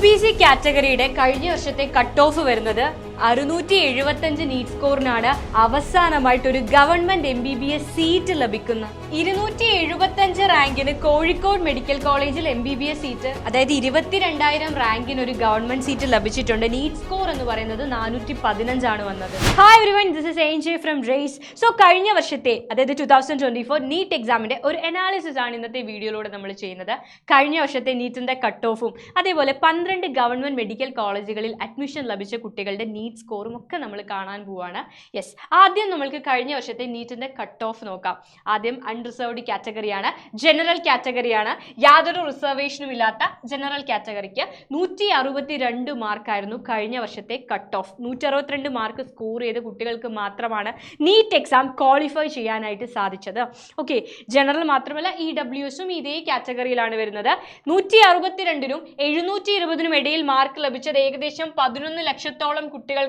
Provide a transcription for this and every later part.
OBC കാറ്റഗറിയുടെ കഴിഞ്ഞ വർഷത്തെ cut off വരുന്നത് 675 നീറ്റ് സ്കോറിനാണ് അവസാനമായിട്ടൊരു ഗവൺമെന്റ് MBBS സീറ്റ് ലഭിക്കുന്നത്. 275 റാങ്കിന് കോഴിക്കോട് മെഡിക്കൽ കോളേജിൽ MBBS സീറ്റ്, അതായത് 22,000 റാങ്കിന് ഒരു ഗവൺമെന്റ് സീറ്റ് ലഭിച്ചിട്ടുണ്ട്. നീറ്റ് സ്കോർ എന്ന് പറയുന്നത് 415 ആണ് വന്നത്. Hi everyone, this is ANJ from Race. So കഴിഞ്ഞ വർഷത്തെ അതായത് 2024 നീറ്റ് എക്സാമിന്റെ ഒരു അനാലിസിസ് ആണ് ഇന്നത്തെ വീഡിയോയിലൂടെ നമ്മൾ ചെയ്യുന്നത്. കഴിഞ്ഞ വർഷത്തെ നീറ്റിന്റെ കട്ട് ഓഫും അതേപോലെ 12 ഗവൺമെന്റ് മെഡിക്കൽ കോളേജുകളിൽ അഡ്മിഷൻ ലഭിച്ച കുട്ടികളുടെ നീറ്റ് സ്കോറും ഒക്കെ നമ്മൾ കാണാൻ പോവാണ്. യെസ്, ആദ്യം നമ്മൾക്ക് കഴിഞ്ഞ വർഷത്തെ നീറ്റിന്റെ കട്ട് ഓഫ് നോക്കാം. ആദ്യം അൺറിസർവ്ഡ് കാറ്റഗറിയാണ്, ജനറൽ കാറ്റഗറിയാണ്. യാതൊരു റിസർവേഷനും ഇല്ലാത്ത ജനറൽ കാറ്റഗറിക്ക് 162 മാർക്കായിരുന്നു കഴിഞ്ഞ വർഷത്തെ കട്ട് ഓഫ്. 162 മാർക്ക് സ്കോർ ചെയ്ത കുട്ടികൾക്ക് മാത്രമാണ് നീറ്റ് എക്സാം ക്വാളിഫൈ ചെയ്യാനായിട്ട് സാധിച്ചത്. ഓക്കെ, ജനറൽ മാത്രമല്ല EWSും ഇതേ കാറ്റഗറിയിലാണ് വരുന്നത്. 162നും 720നും ഇടയിൽ മാർക്ക് ലഭിച്ചത് ഏകദേശം 11 ലക്ഷത്തോളം കുട്ടികൾക്കാണ്.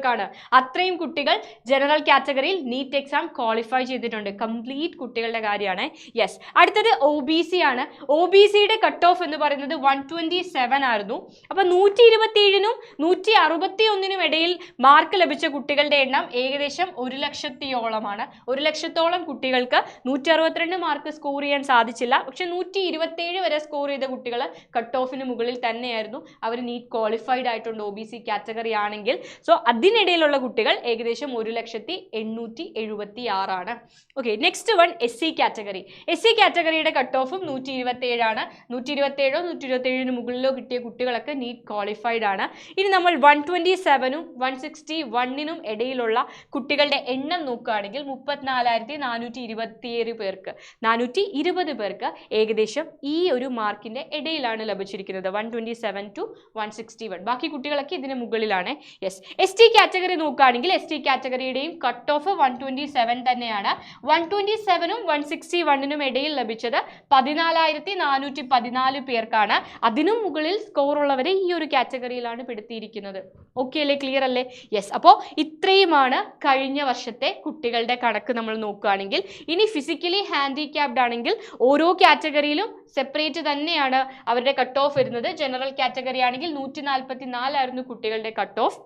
അത്രയും കുട്ടികൾ ജനറൽ കാറ്റഗറിയിൽ നീറ്റ് എക്സാം ക്വാളിഫൈ ചെയ്തിട്ടുണ്ട്. കംപ്ലീറ്റ് കുട്ടികളുടെ കാര്യമാണ്. യെസ്, അടുത്തത് OBC ആണ്. OBCയുടെ കട്ട് ഓഫ് എന്ന് പറയുന്നത് 127 ആയിരുന്നു. അപ്പൊ 127നും 161നും ഇടയിൽ മാർക്ക് ലഭിച്ച കുട്ടികളുടെ എണ്ണം ഏകദേശം 1 ലക്ഷത്തോളമാണ്. 1 ലക്ഷത്തോളം കുട്ടികൾക്ക് 162 മാർക്ക് സ്കോർ ചെയ്യാൻ സാധിച്ചില്ല. പക്ഷെ 127 വരെ സ്കോർ ചെയ്ത കുട്ടികൾ കട്ട് ഓഫിന് മുകളിൽ തന്നെയായിരുന്നു. അവർ നീറ്റ് ക്വാളിഫൈഡ് ആയിട്ടുണ്ട് OBC കാറ്റഗറി ആണെങ്കിൽ. സോ അതിനിടയിലുള്ള കുട്ടികൾ ഏകദേശം 1,876 ആണ്. Okay, next one SC category. SC കാറ്റഗറിയുടെ കട്ട് ഓഫും 127 ആണ്. 127 127ന് മുകളിലോ കിട്ടിയ കുട്ടികളൊക്കെ നീറ്റ് ക്വാളിഫൈഡ് ആണ്. ഇനി നമ്മൾ 127നും 161നും ഇടയിലുള്ള കുട്ടികളുടെ എണ്ണം നോക്കുകയാണെങ്കിൽ 34,427 പേർക്ക് 420 പേർക്ക് ഏകദേശം ഈ ഒരു മാർക്കിന്റെ ഇടയിലാണ് ലഭിച്ചിരിക്കുന്നത്. 127 to 161. ബാക്കി കുട്ടികളൊക്കെ ഇതിന് മുകളിലാണ്. യെസ്, ST കാറ്റഗറി നോക്കുകയാണെങ്കിൽ ST കാറ്റഗറിയുടെയും കട്ട് ഓഫ് 127 തന്നെയാണ്. 127നും 161നും ഇടയിൽ ലഭിച്ചത് 14,414 പേർക്കാണ്. അതിനും മുകളിൽ സ്കോർ ഉള്ളവരെ ഈ ഒരു കാറ്റഗറിയിലാണ് പെടുത്തിയിരിക്കുന്നത്. ഓക്കെ അല്ലേ, ക്ലിയർ അല്ലേ? യെസ്, അപ്പോൾ ഇത്രയുമാണ് കഴിഞ്ഞ വർഷത്തെ കുട്ടികളുടെ കണക്ക് നമ്മൾ നോക്കുകയാണെങ്കിൽ. ഇനി ഫിസിക്കലി ഹാൻഡിക്യാപ്ഡ് ആണെങ്കിൽ ഓരോ കാറ്റഗറിയിലും സെപ്പറേറ്റ് തന്നെയാണ് അവരുടെ കട്ട് ഓഫ് വരുന്നത്. ജനറൽ കാറ്റഗറി ആണെങ്കിൽ 144 ആയിരുന്നു കുട്ടികളുടെ cut off.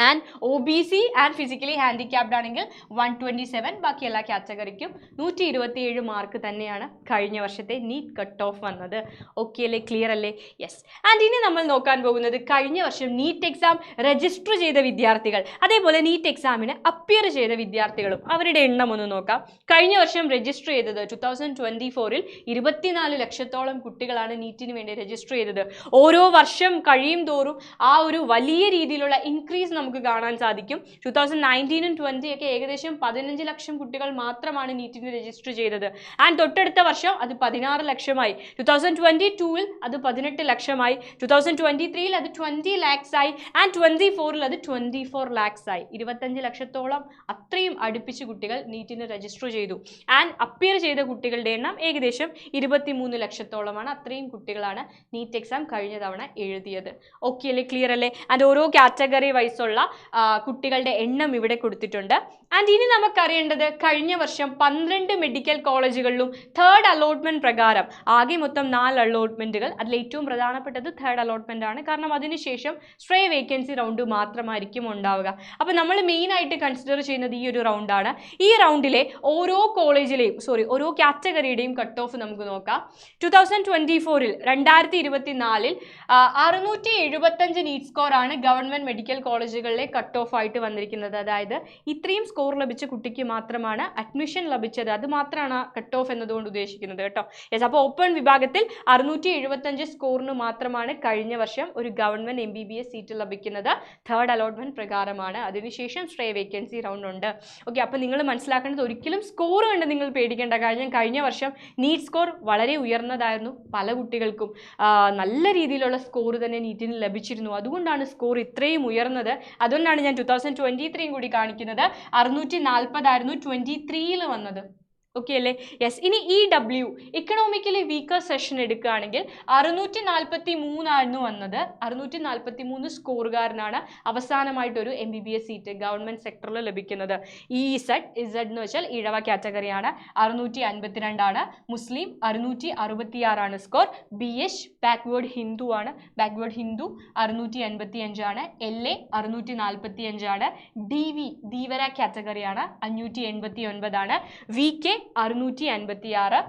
And OBC and physically handicapped ആണെങ്കിൽ 127. ബാക്കി എല്ലാ കാറ്റഗറിക്കും 127 മാർക്ക് തന്നെയാണ് കഴിഞ്ഞ വർഷത്തെ നീറ്റ് കട്ട് ഓഫ് വന്നത്. ഓക്കെ അല്ലേ, ക്ലിയർ അല്ലേ? യെസ്, ആൻഡ് ഇനി നമ്മൾ നോക്കാൻ പോകുന്നത് കഴിഞ്ഞ വർഷം നീറ്റ് എക്സാം രജിസ്റ്റർ ചെയ്ത വിദ്യാർത്ഥികൾ അതേപോലെ നീറ്റ് എക്സാമിന് അപ്പിയർ ചെയ്ത വിദ്യാർത്ഥികളും അവരുടെ എണ്ണം ഒന്ന് നോക്കാം. കഴിഞ്ഞ വർഷം രജിസ്റ്റർ ചെയ്തത് 2024ൽ 24 ലക്ഷത്തോളം കുട്ടികളാണ് നീറ്റിന് വേണ്ടി രജിസ്റ്റർ ചെയ്തത്. ഓരോ വർഷം കഴിയും തോറും ആ ഒരു വലിയ രീതിയിലുള്ള ഇൻക്രീസ് നമുക്ക് കാണാൻ സാധിക്കും. 2019നും 20 ഒക്കെ ഏകദേശം 15 ലക്ഷം കുട്ടികൾ മാത്രമാണ് നീറ്റിന് രജിസ്റ്റർ ചെയ്തത്. ആൻഡ് തൊട്ടടുത്ത വർഷം അത് 16 ലക്ഷമായി. 2022ൽ അത് 18 ലക്ഷമായി. 2023ൽ അത് 20 lakhs ആയി. ആൻഡ് 24ൽ അത് 24 lakhs ആയി. 25 ലക്ഷത്തോളം അത്രയും അടുപ്പിച്ച് കുട്ടികൾ നീറ്റിന് രജിസ്റ്റർ ചെയ്തു. ആൻഡ് അപ്പിയർ ചെയ്ത കുട്ടികളുടെ എണ്ണം ഏകദേശം 23 ലക്ഷത്തോളമാണ്. അത്രയും കുട്ടികളാണ് നീറ്റ് എക്സാം കഴിഞ്ഞ തവണ എഴുതിയത്. ഓക്കെ അല്ലേ, ക്ലിയർ അല്ലേ? ആൻഡ് ഓരോ കാറ്റഗറി വൈസുള്ള കുട്ടികളുടെ എണ്ണം ഇവിടെ കൊടുത്തിട്ടുണ്ട്. ആൻഡ് ഇനി നമുക്കറിയേണ്ടത് കഴിഞ്ഞ വർഷം 12 മെഡിക്കൽ കോളേജുകളിലും തേർഡ് അലോട്ട്മെന്റ് പ്രകാരം ആകെ മൊത്തം 4 അലോട്ട്മെന്റുകൾ. അതിൽ ഏറ്റവും പ്രധാനപ്പെട്ടത് തേർഡ് അലോട്ട്മെന്റ് ആണ്. കാരണം അതിനുശേഷം സ്ട്രേ വേക്കൻസി റൗണ്ട് മാത്രമായിരിക്കും ഉണ്ടാവുക. അപ്പോൾ നമ്മൾ മെയിൻ ആയിട്ട് കൺസിഡർ ചെയ്യുന്നത് ഈ ഒരു റൗണ്ടാണ്. ഈ റൗണ്ടിലെ ഓരോ കോളേജിലെയും ഓരോ കാറ്റഗറിയുടെയും കട്ട് ഓഫ് നമുക്ക് നോക്കാം. 2024ൽ 2024ൽ 675 നീറ്റ് സ്കോർ ആണ് ഗവൺമെന്റ് മെഡിക്കൽ കോളേജുകളിലെ കട്ട് ഓഫ് ആയിട്ട് വന്നിരിക്കുന്നത്. അതായത് ഇത്രയും സ്കോർ ലഭിച്ച കുട്ടിക്ക് മാത്രമാണ് അഡ്മിഷൻ ലഭിച്ചത്. അത് മാത്രമാണ് കട്ട് ഓഫ് എന്നതുകൊണ്ട് ഉദ്ദേശിക്കുന്നത് കേട്ടോ. യെസ്, അപ്പോൾ ഓപ്പൺ വിഭാഗത്തിൽ 675 സ്കോറിന് മാത്രമാണ് കഴിഞ്ഞ വർഷം ഒരു ഗവൺമെന്റ് MBBS സീറ്റ് ലഭിക്കുന്നത്. തേർഡ് അലോട്ട്മെന്റ് പ്രകാരമാണ്. അതിനുശേഷം സ്ട്രേ വേക്കൻസി റൗണ്ട് ഉണ്ട്. ഓക്കെ, അപ്പോൾ നിങ്ങൾ മനസ്സിലാക്കേണ്ടത് ഒരിക്കലും സ്കോർ കണ്ട് നിങ്ങൾ പേടിക്കേണ്ട. കാര്യം കഴിഞ്ഞ വർഷം നീറ്റ് സ്കോർ വളരെ ഉയർന്നതായിരുന്നു. പല കുട്ടികൾക്കും നല്ല രീതിയിലുള്ള സ്കോർ തന്നെ നീറ്റിന് ലഭിച്ചിരുന്നു. അതുകൊണ്ടാണ് സ്കോർ ഇത്രയും ഉയർന്നത്. അതുകൊണ്ടാണ് ഞാൻ 2023 കൂടി കാണിക്കുന്നത്. 640 ആയിരുന്നു 23ൽ വന്നത്. ഓക്കെ അല്ലേ? യെസ്. ഇനി EW ഇക്കണോമിക്കലി വീക്കർ സെഷൻ എടുക്കുകയാണെങ്കിൽ 643 വന്നത്. 643 സ്കോറുകാരനാണ് അവസാനമായിട്ടൊരു MBBS സീറ്റ് ഗവൺമെന്റ് സെക്ടറിൽ ലഭിക്കുന്നത്. ഇസഡ് എന്ന് വെച്ചാൽ ഈഴവ കാറ്റഗറിയാണ്, 652 Muslim 666 score. BH backward Hindu ആണ്, backward Hindu 685 LA 645 DV Dheevara കാറ്റഗറിയാണ് 589 VK 656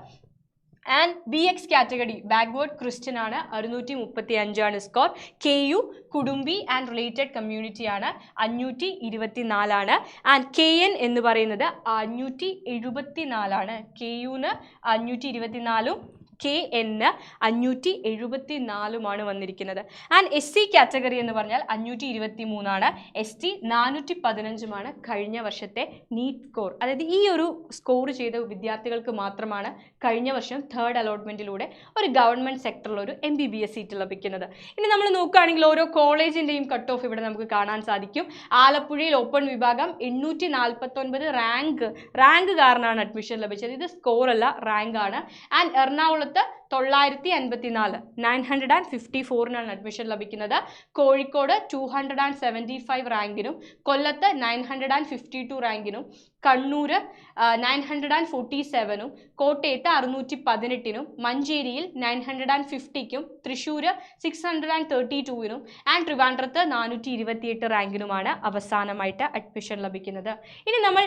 and BX category backward Christian ആണ് 635 score. KU Kudumbi and related community ആണ് 524 ആൻഡ് KN എന്ന് പറയുന്നത് 574. KUന് 524 KN 574 വന്നിരിക്കുന്നത്. ആൻഡ് SC കാറ്റഗറി എന്ന് പറഞ്ഞാൽ 523 ST 415 കഴിഞ്ഞ വർഷത്തെ നീറ്റ് സ്കോർ. അതായത് ഈ ഒരു സ്കോർ ചെയ്ത വിദ്യാർത്ഥികൾക്ക് മാത്രമാണ് കഴിഞ്ഞ വർഷം തേർഡ് അലോട്ട്മെന്റിലൂടെ ഒരു ഗവൺമെന്റ് സെക്ടറിൽ ഒരു MBBS സീറ്റ് ലഭിക്കുന്നത്. ഇനി നമ്മൾ നോക്കുകയാണെങ്കിൽ ഓരോ കോളേജിന്റെയും കട്ട് ഓഫ് ഇവിടെ നമുക്ക് കാണാൻ സാധിക്കും. ആലപ്പുഴയിൽ ഓപ്പൺ വിഭാഗം 849 റാങ്ക് കാരനാണ് അഡ്മിഷൻ ലഭിച്ചത്. ഇത് സ്കോർ അല്ല, റാങ്ക് ആണ്. ആൻഡ് എറണാകുളത്ത് 954 954 അഡ്മിഷൻ ലഭിക്കുന്നത്. കോഴിക്കോട് 275 റാങ്കിനും, കൊല്ലത്ത് 952 റാങ്കിനും, കണ്ണൂര് 947 കോട്ടയത്ത് 618 മഞ്ചേരിയിൽ 950 തൃശ്ശൂർ 632 ആൻഡ് ട്രിവാൻഡ്രത്ത് 428 റാങ്കിനുമാണ് അവസാനമായിട്ട് അഡ്മിഷൻ ലഭിക്കുന്നത്. ഇനി നമ്മൾ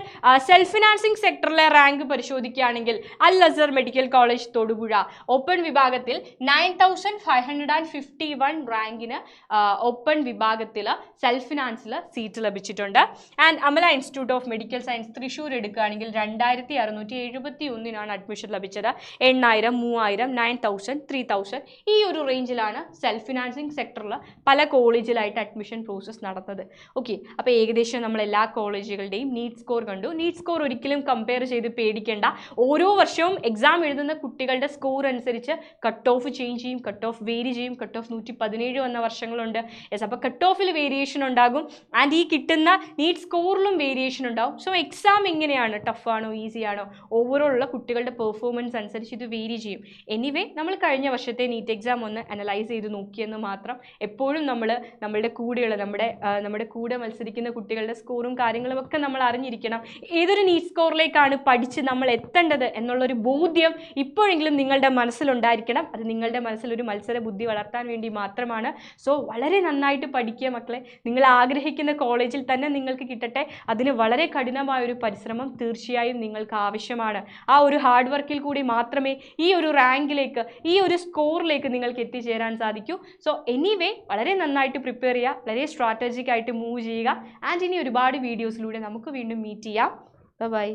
സെൽഫ് ഫിനാൻസിങ് സെക്ടറിലെ റാങ്ക് പരിശോധിക്കുകയാണെങ്കിൽ അൽ അസർ മെഡിക്കൽ കോളേജ് തൊടുപുഴ ഓപ്പൺ വിഭാഗത്തിൽ 9551 റാങ്കിന് ഓപ്പൺ വിഭാഗത്തിൽ സെൽഫ് ഫിനാൻസിൽ സീറ്റ് ലഭിച്ചിട്ടുണ്ട്. And Amala institute of medical science Thrissur എടുക്കുകയാണെങ്കിൽ 2671 അഡ്മിഷൻ ലഭിച്ചത്. 8000 3000 9000 3000 ഈ ഒരു റേഞ്ചിലാണ് സെൽഫ് ഫിനാൻസിങ് സെക്ടറിൽ പല കോളേജിലായിട്ട് അഡ്മിഷൻ പ്രോസസ്സ് നടന്നത്. ഓക്കെ, അപ്പോൾ ഏകദേശം നമ്മൾ എല്ലാ കോളേജുകളുടെയും നീറ്റ് സ്കോർ കണ്ടു. നീറ്റ് സ്കോർ ഒരിക്കലും കമ്പയർ ചെയ്ത് പേടിക്കേണ്ട. ഓരോ വർഷവും എക്സാം എഴുതുന്ന കുട്ടികളുടെ സ്കോർ അനുസരിച്ച് കട്ട് ഓഫ് ചേഞ്ച് ചെയ്യും, കട്ട് ഓഫ് വേരി ചെയ്യും. കട്ട് ഓഫ് 117 വന്ന വർഷങ്ങളുണ്ട്. യെസ്, അപ്പോൾ കട്ട് ഓഫിൽ വേരിയേഷൻ ഉണ്ടാകും. ആൻഡ് ഈ കിട്ടുന്ന നീറ്റ് സ്കോറിലും വേരിയേഷൻ ഉണ്ടാകും. സോ എക്സാം എങ്ങനെയാണ്, ടഫാണോ ഈസി ആണോ, ഓവറോൾ ഉള്ള കുട്ടികളുടെ പെർഫോമൻസ് അനുസരിച്ച് ഇത് വേരി ചെയ്യും. എനിവേ നമ്മൾ കഴിഞ്ഞ വർഷത്തെ നീറ്റ് എക്സാം ഒന്ന് അനലൈസ് ചെയ്ത് നോക്കിയെന്ന് മാത്രം. എപ്പോഴും നമ്മളുടെ കൂടെയുള്ള നമ്മുടെ കൂടെ മത്സരിക്കുന്ന കുട്ടികളുടെ സ്കോറും കാര്യങ്ങളും ഒക്കെ നമ്മൾ അറിഞ്ഞിരിക്കണം. ഏതൊരു നീറ്റ് സ്കോറിലേക്കാണ് പഠിച്ച് നമ്മൾ എത്തേണ്ടത് എന്നുള്ളൊരു ബോധ്യം ഇപ്പോഴെങ്കിലും നിങ്ങളുടെ മനസ്സിലുണ്ടായിരിക്കണം. അത് നിങ്ങളുടെ മനസ്സിലൊരു മത്സര ബുദ്ധി വളർത്താൻ വേണ്ടി മാത്രമാണ്. സോ വളരെ നന്നായിട്ട് പഠിക്കുക മക്കളെ. നിങ്ങൾ ആഗ്രഹിക്കുന്ന കോളേജിൽ തന്നെ നിങ്ങൾക്ക് കിട്ടട്ടെ. അതിന് വളരെ കഠിനമായൊരു പരിശ്രമം തീർച്ചയായും നിങ്ങൾക്ക് ആവശ്യമാണ്. ആ ഒരു ഹാർഡ് വർക്കിൽ കൂടി മാത്രമേ ഈ ഒരു റാങ്കിലേക്ക്, ഈ ഒരു സ്കോറിലേക്ക് നിങ്ങൾക്ക് എത്തിച്ചേരാൻ സാധിക്കൂ. സോ എനിവേ വളരെ നന്നായിട്ട് പ്രിപ്പയർ ചെയ്യുക, വളരെ സ്ട്രാറ്റജിക് ആയിട്ട് മൂവ് ചെയ്യുക. ആൻഡ് ഇനി ഒരുപാട് വീഡിയോസിലൂടെ നമുക്ക് വീണ്ടും മീറ്റ് ചെയ്യാം. ബൈ.